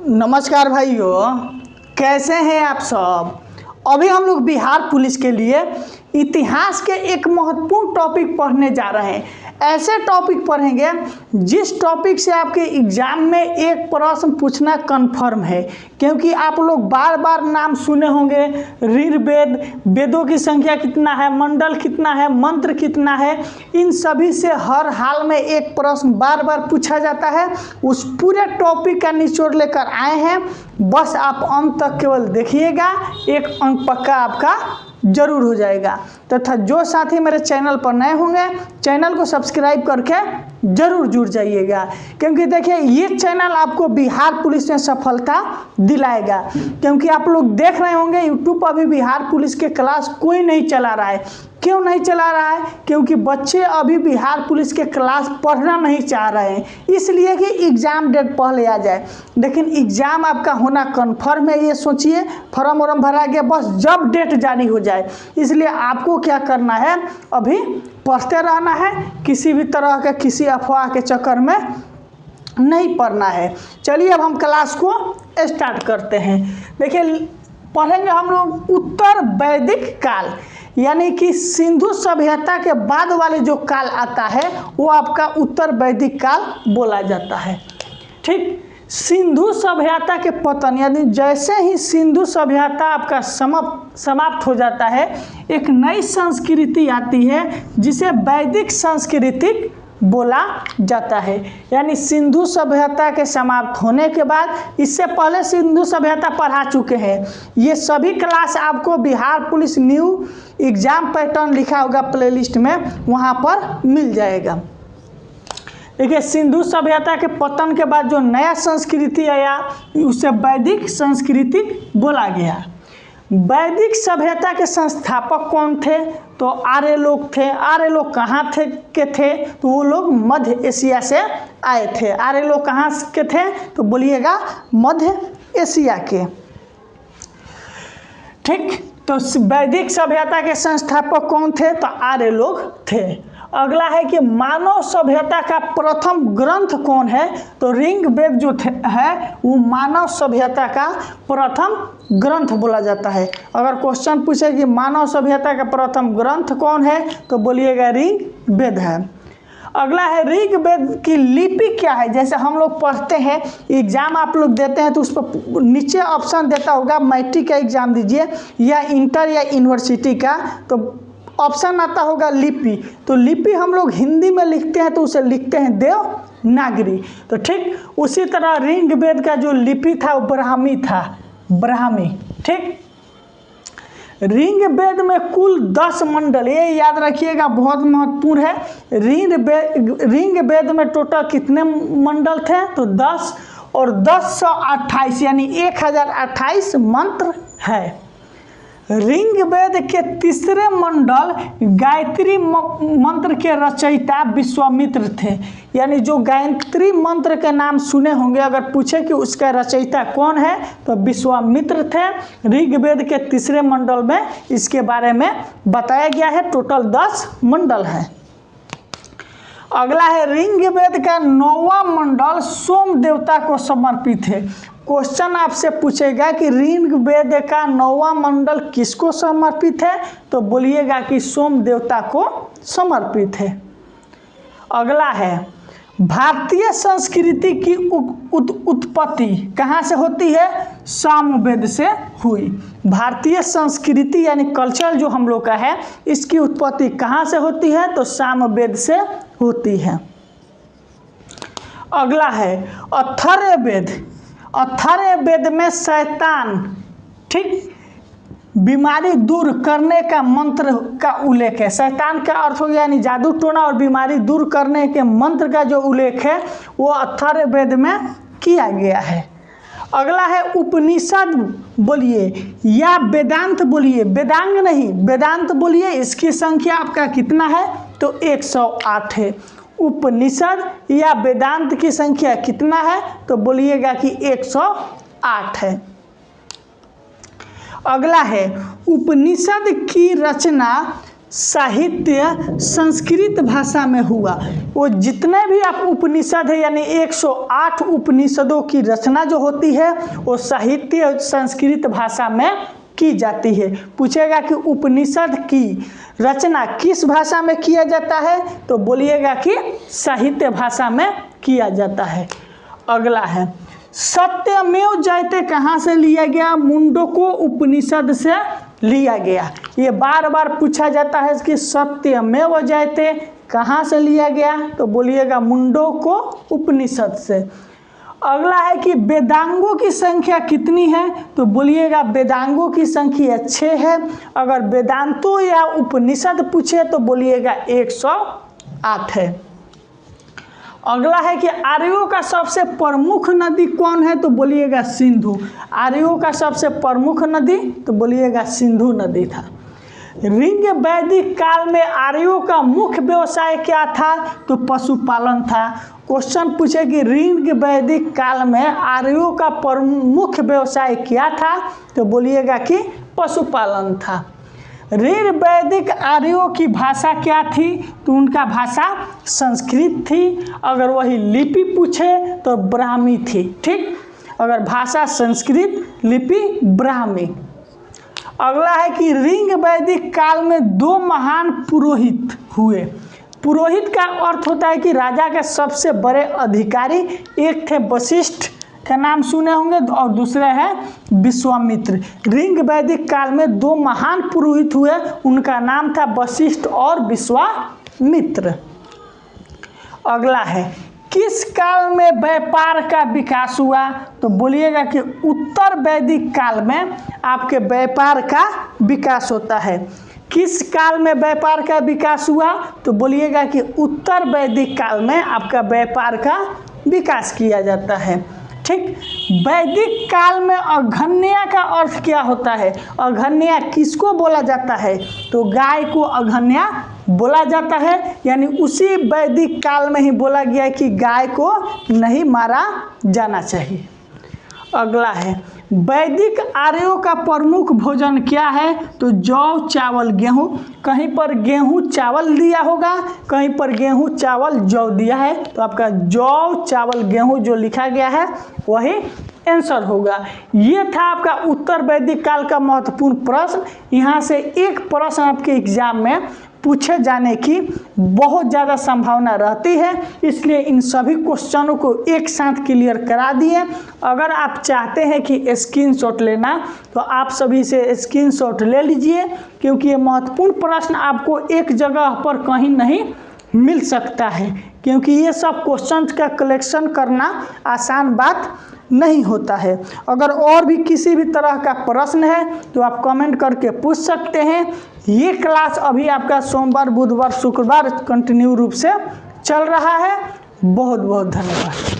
नमस्कार भाइयों, कैसे हैं आप सब। अभी हम लोग बिहार पुलिस के लिए इतिहास के एक महत्वपूर्ण टॉपिक पढ़ने जा रहे हैं। ऐसे टॉपिक पढ़ेंगे जिस टॉपिक से आपके एग्जाम में एक प्रश्न पूछना कन्फर्म है, क्योंकि आप लोग बार बार नाम सुने होंगे। ऋग्वेद, वेदों की संख्या कितना है, मंडल कितना है, मंत्र कितना है, इन सभी से हर हाल में एक प्रश्न बार बार पूछा जाता है। उस पूरे टॉपिक का निचोड़ लेकर आए हैं। बस आप अंत तक केवल देखिएगा, एक अंक पक्का आपका जरूर हो जाएगा। तथा जो साथी मेरे चैनल पर नए होंगे, चैनल को सब्सक्राइब करके जरूर जुड़ जाइएगा, क्योंकि देखिए ये चैनल आपको बिहार पुलिस में सफलता दिलाएगा। क्योंकि आप लोग देख रहे होंगे यूट्यूब पर अभी बिहार पुलिस के क्लास कोई नहीं चला रहा है। क्यों नहीं चला रहा है? क्योंकि बच्चे अभी बिहार पुलिस के क्लास पढ़ना नहीं चाह रहे हैं, इसलिए कि एग्ज़ाम डेट पहले आ जाए। लेकिन एग्ज़ाम आपका होना कन्फर्म है, ये सोचिए। फॉर्म वॉर्म भरा गया, बस जब डेट जारी हो जाए। इसलिए आपको क्या करना है, अभी पढ़ते रहना है, किसी भी तरह के किसी अफवाह के चक्कर में नहीं पढ़ना है। चलिए अब हम क्लास को स्टार्ट करते हैं। देखिए पढ़ेंगे हम लोग उत्तर वैदिक काल, यानी कि सिंधु सभ्यता के बाद वाले जो काल आता है वो आपका उत्तर वैदिक काल बोला जाता है। ठीक, सिंधु सभ्यता के पतन, यानी जैसे ही सिंधु सभ्यता आपका समाप्त हो जाता है, एक नई संस्कृति आती है जिसे वैदिक संस्कृति बोला जाता है। यानी सिंधु सभ्यता के समाप्त होने के बाद, इससे पहले सिंधु सभ्यता पढ़ा चुके हैं। ये सभी क्लास आपको Bihar police new exam pattern लिखा होगा प्लेलिस्ट में, वहाँ पर मिल जाएगा। देखिए सिंधु सभ्यता के पतन के बाद जो नया संस्कृति आया उसे वैदिक संस्कृति बोला गया। वैदिक सभ्यता के संस्थापक कौन थे? तो आर्य लोग थे। आर्य लोग कहाँ थे तो वो लोग मध्य एशिया से आए थे। आर्य लोग कहाँ के थे? तो बोलिएगा मध्य एशिया के। ठीक, तो वैदिक सभ्यता के संस्थापक कौन थे? तो आर्य लोग थे। अगला है कि मानव सभ्यता का प्रथम ग्रंथ कौन है? तो ऋग्वेद जो है वो मानव सभ्यता का प्रथम ग्रंथ बोला जाता है। अगर क्वेश्चन पूछे कि मानव सभ्यता का प्रथम ग्रंथ कौन है, तो बोलिएगा ऋग्वेद है। अगला है ऋग्वेद की लिपि क्या है? जैसे हम लोग पढ़ते हैं, एग्जाम आप लोग देते हैं तो उस पर नीचे ऑप्शन देता होगा, मैट्रिक का एग्जाम दीजिए या इंटर या यूनिवर्सिटी का, तो ऑप्शन आता होगा लिपि। तो लिपि हम लोग हिंदी में लिखते हैं तो उसे लिखते हैं देवनागरी। तो ठीक उसी तरह ऋग्वेद का जो लिपि था वो ब्राह्मी था, ब्राह्मी। ठीक, ऋग्वेद में कुल 10 मंडल, ये याद रखिएगा, बहुत महत्वपूर्ण है। ऋग्वेद में टोटल कितने मंडल थे? तो 10 और 1028 यानी 1028 मंत्र है। ऋग्वेद के तीसरे मंडल गायत्री मंत्र के रचयिता विश्वामित्र थे। यानी जो गायत्री मंत्र के नाम सुने होंगे, अगर पूछे कि उसका रचयिता कौन है तो विश्वामित्र थे। ऋग्वेद के तीसरे मंडल में इसके बारे में बताया गया है। टोटल 10 मंडल है। अगला है ऋग्वेद का 9वां मंडल सोम देवता को समर्पित है। क्वेश्चन आपसे पूछेगा कि ऋग्वेद का 9वां मंडल किसको समर्पित है, तो बोलिएगा कि सोम देवता को समर्पित है। अगला है भारतीय संस्कृति की उत्पत्ति कहाँ से होती है? सामवेद से हुई। भारतीय संस्कृति यानी कल्चर जो हम लोग का है, इसकी उत्पत्ति कहाँ से होती है? तो सामवेद से होती है। अगला है अथर्ववेद। अथर्ववेद में शैतान, ठीक, बीमारी दूर करने का मंत्र का उल्लेख है। शैतान का अर्थ हो गया यानी जादू टोना, और बीमारी दूर करने के मंत्र का जो उल्लेख है वो अथर्ववेद में किया गया है। अगला है उपनिषद बोलिए या वेदांत बोलिए, वेदांग नहीं, वेदांत बोलिए। इसकी संख्या आपका कितना है? तो 108 है। उपनिषद या वेदांत की संख्या कितना है? तो बोलिएगा कि 108 है। अगला है उपनिषद की रचना साहित्य संस्कृत भाषा में हुआ। वो जितने भी आप उपनिषद है यानी 108 उपनिषदों की रचना जो होती है वो साहित्य संस्कृत भाषा में की जाती है। पूछेगा कि उपनिषद की रचना किस भाषा में किया जाता है, तो बोलिएगा कि साहित्य भाषा में किया जाता है। अगला है सत्यमेव जयते कहाँ से लिया गया, मुंडको उपनिषद से लिया गया। ये बार बार पूछा जाता है कि सत्यमेव जयते कहाँ से लिया गया, तो बोलिएगा मुंडको उपनिषद से। अगला है कि वेदांगों की संख्या कितनी है, तो बोलिएगा वेदांगों की संख्या 6 है। अगर वेदांतों या उपनिषद पूछे तो बोलिएगा 108 है। अगला है कि आर्यों का सबसे प्रमुख नदी कौन है, तो बोलिएगा सिंधु। आर्यों का सबसे प्रमुख नदी तो बोलिएगा सिंधु नदी था। ऋग वैदिक काल में आर्यों का मुख्य व्यवसाय क्या था, तो पशुपालन था। क्वेश्चन पूछे कि ऋग वैदिक काल में आर्यों का प्रमुख व्यवसाय क्या था, तो बोलिएगा कि पशुपालन था। ऋग वैदिक आर्यों की भाषा क्या थी, तो उनका भाषा संस्कृत थी। अगर वही लिपि पूछे तो ब्राह्मी थी। ठीक, अगर भाषा संस्कृत, लिपि ब्राह्मी। अगला है कि ऋग वैदिक काल में 2 महान पुरोहित हुए। पुरोहित का अर्थ होता है कि राजा के सबसे बड़े अधिकारी। एक थे वशिष्ठ का नाम सुने होंगे और दूसरे हैं विश्वामित्र। ऋग वैदिक काल में 2 महान पुरोहित हुए, उनका नाम था वशिष्ठ और विश्वामित्र। अगला है किस काल में व्यापार का विकास हुआ, तो बोलिएगा कि उत्तर वैदिक काल में आपके व्यापार का विकास होता है। किस काल में व्यापार का विकास हुआ, तो बोलिएगा कि उत्तर वैदिक काल में आपका व्यापार का विकास किया जाता है। ठीक, वैदिक काल में अघन्या का अर्थ क्या होता है, अघन्या किसको बोला जाता है, तो गाय को अघन्या बोला जाता है। यानी उसी वैदिक काल में ही बोला गया है कि गाय को नहीं मारा जाना चाहिए। अगला है वैदिक आर्यों का प्रमुख भोजन क्या है, तो जौ चावल गेहूँ। कहीं पर गेहूँ चावल दिया होगा, कहीं पर गेहूँ चावल जौ दिया है, तो आपका जौ चावल गेहूँ जो लिखा गया है वही आंसर होगा। ये था आपका उत्तर वैदिक काल का महत्वपूर्ण प्रश्न। यहाँ से एक प्रश्न आपके एग्जाम में पूछे जाने की बहुत ज़्यादा संभावना रहती है, इसलिए इन सभी क्वेश्चनों को एक साथ क्लियर करा दिए। अगर आप चाहते हैं कि स्क्रीनशॉट लेना तो आप सभी से स्क्रीनशॉट ले लीजिए, क्योंकि ये महत्वपूर्ण प्रश्न आपको एक जगह पर कहीं नहीं मिल सकता है, क्योंकि ये सब क्वेश्चंस का कलेक्शन करना आसान बात नहीं होता है। अगर और भी किसी भी तरह का प्रश्न है तो आप कमेंट करके पूछ सकते हैं। ये क्लास अभी आपका सोमवार, बुधवार, शुक्रवार कंटिन्यू रूप से चल रहा है। बहुत बहुत धन्यवाद।